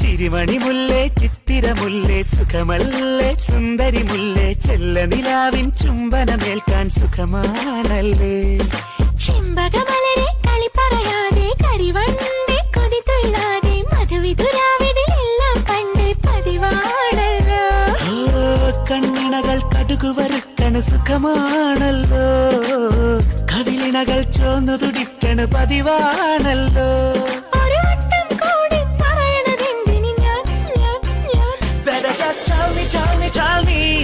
ചിരിമണിമുല്ലേ ചിത്തിരമുല്ലേ സുഖമല്ലേ സുന്ദരി മുല്ലേ ചെല്ല നിലാവിൻ ചുംബനമേൽക്കാൻ സുഖമാണല്ലേ ചെമ്പകമലരെ കളി പറയാതെ കരിവണ്ടേ കൊതി തൊഴിലാതെ മധുവിധുരാവിതെല്ലാം പണ്ട് പതിവാണല്ലോ കണ്ണിണകൾ കടുകു വറുക്കണ് സുഖമാണല്ലോ കവിളിണകൾ ചോന്നു തുടിക്കണ് പതിവാണല്ലോ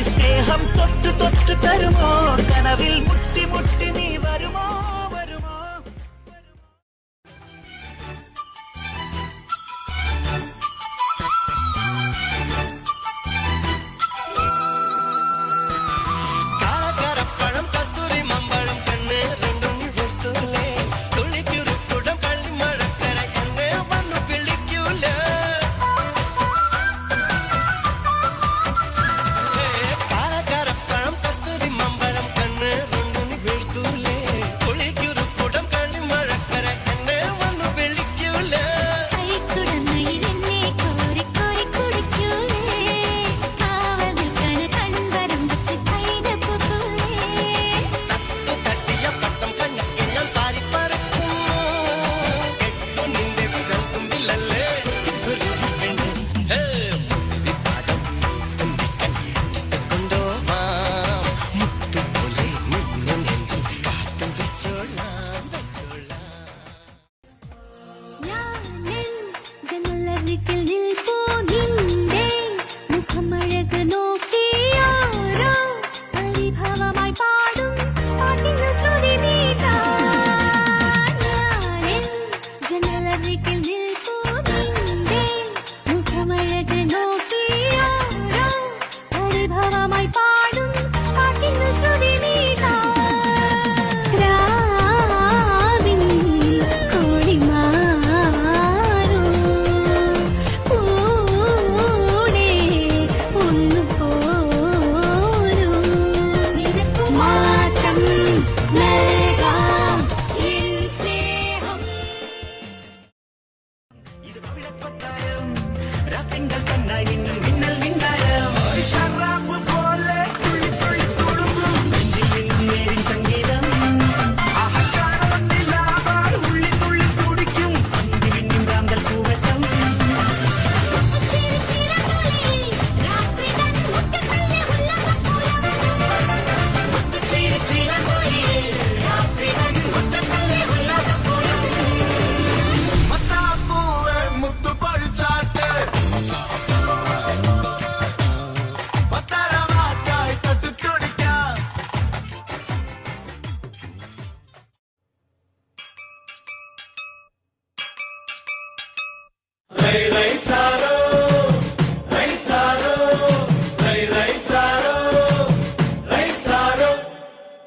സ്നേഹം തൊട്ടു തൊട്ടു തരുമോ കനവിൽ മുട്ടി മുട്ടി നീ വരുമോ വരുമോ കാക്കരപ്പഴം കസ്തൂരി മമ്പഴം കണ്ണ് രണ്ടും വിട്ടൂലേ തുളിക്കുരുക്കുടം പള്ളിമഴക്കര എന്നെ വന്നു വിളിക്കൂലേ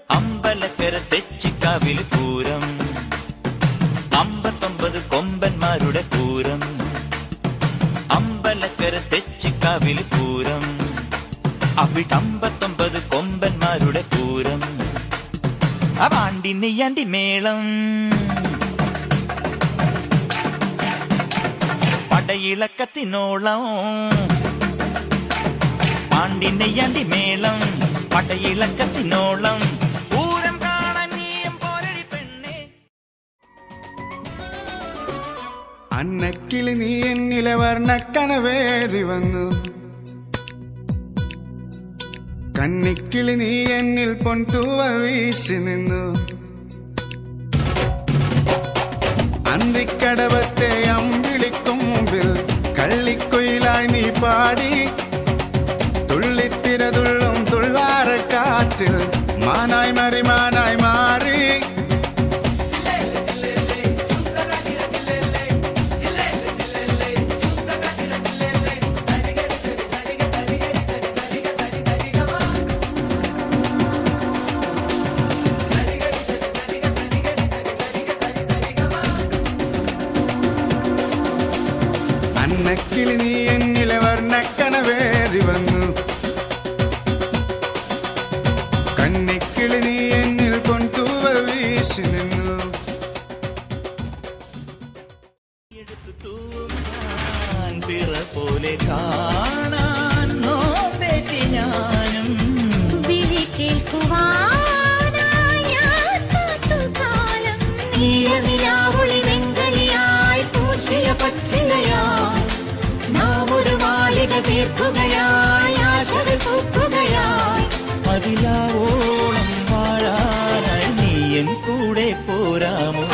അമ്പലക്കര തെച്ചിക്കാവിൽ പൂരം 59 കൊമ്പന്മാരുടെ പൂരം അമ്പലക്കര തെച്ചിക്കാവിൽ പൂരം അവിടെ 59 കൊമ്പന്മാരുടെ പൂരം അവാണ്ടി നെയ്യാണ്ടി മേളം പടയിളക്കത്തിനോളം പാണ്ടി നെയ്യാണ്ടി മേളം പടയിളക്കത്തിനോളം പൂരം കാണാൻ നീയും പോരടി പെണ്ണേ അന്നക്കിളി നീ എന്നിലെ വർണ്ണക്കനവേറി വന്നു കന്നിക്കിളി നീ എന്നിൽ പൊൻതൂവൽ വീശി നിന്നു അന്തിക്കടവത്തെ അമ്പിളിക്കും മുമ്പിൽ കള്ളിക്കുയിലായി നീ പാടി തുള്ളിത്തിരതുള്ളും തുള്ളാരക്കാറ്റിൽ മാനായി മാറി മാനായി മാറി അന്നക്കിളി നീ എന്നിലെ വർണ്ണക്കനവേറി വന്നു വീശി നിന്നു. എടുത്തു തൂങ്ങാൻ പിറ പോലെ കാണാൻ നോമ്പേറ്റി ഞാനും വിളി കേൾക്കുവാനായി ഞാൻ കാത്തുകാലം. നീലനിലാവൊളി വെങ്കലിയായി പൂശിയ പച്ചിലയായി നാം ഒരു മാളിക തീർക്കുകയായി ആശകൾ പൂക്കുകയായി. അതിലാവോളം വാഴാനായി നീ എൻ കൂടെ പോരാമോ?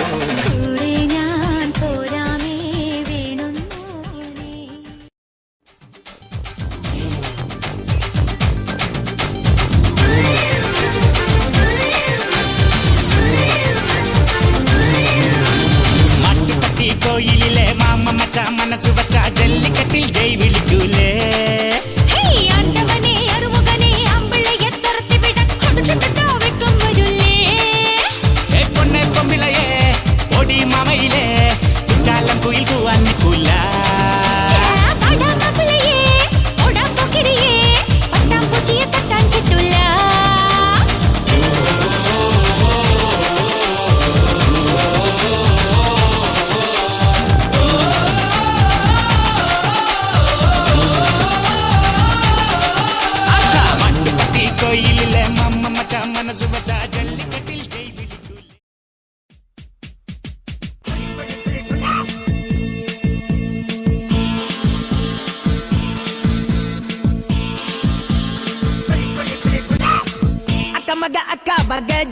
കൂടെ ഞാൻ പോരാമേ വേണുന്നോനെ. മട്ടുപട്ടി കോയിലിലെ മാമ മച്ച മനസ്സു വച്ച ജല്ലിക്കെട്ടിൽ ജയ് വിളിക്കൂലേ? ഹേയ് ആണ്ടവനെ അറുമുഖനെ അമ്പിളയെ തുരത്തി വിടാൻ കൊടുത്തിട്ടോ വെക്കം വരൂലേ. ഏ പൊന്നെ പൊമ്പിളയെ ഓടി മാമയിലെ കുറ്റാലം കുയിൽ കൂവാൻ നിൽക്കൂല. പടാമപ്പിളയെ ഓടാപ്പൊക്കിരിയെ പട്ടാമ്പൂച്ചിയെ തട്ടാൻ കിട്ടൂല. മട്ടുപട്ടി കോയിലിലെ മാമ മച്ച മനസ്സു വച്ച ജല്ലിക്കെട്ടിൽ ജയ് വിളിക്കൂലേ? Aka maga aka bagay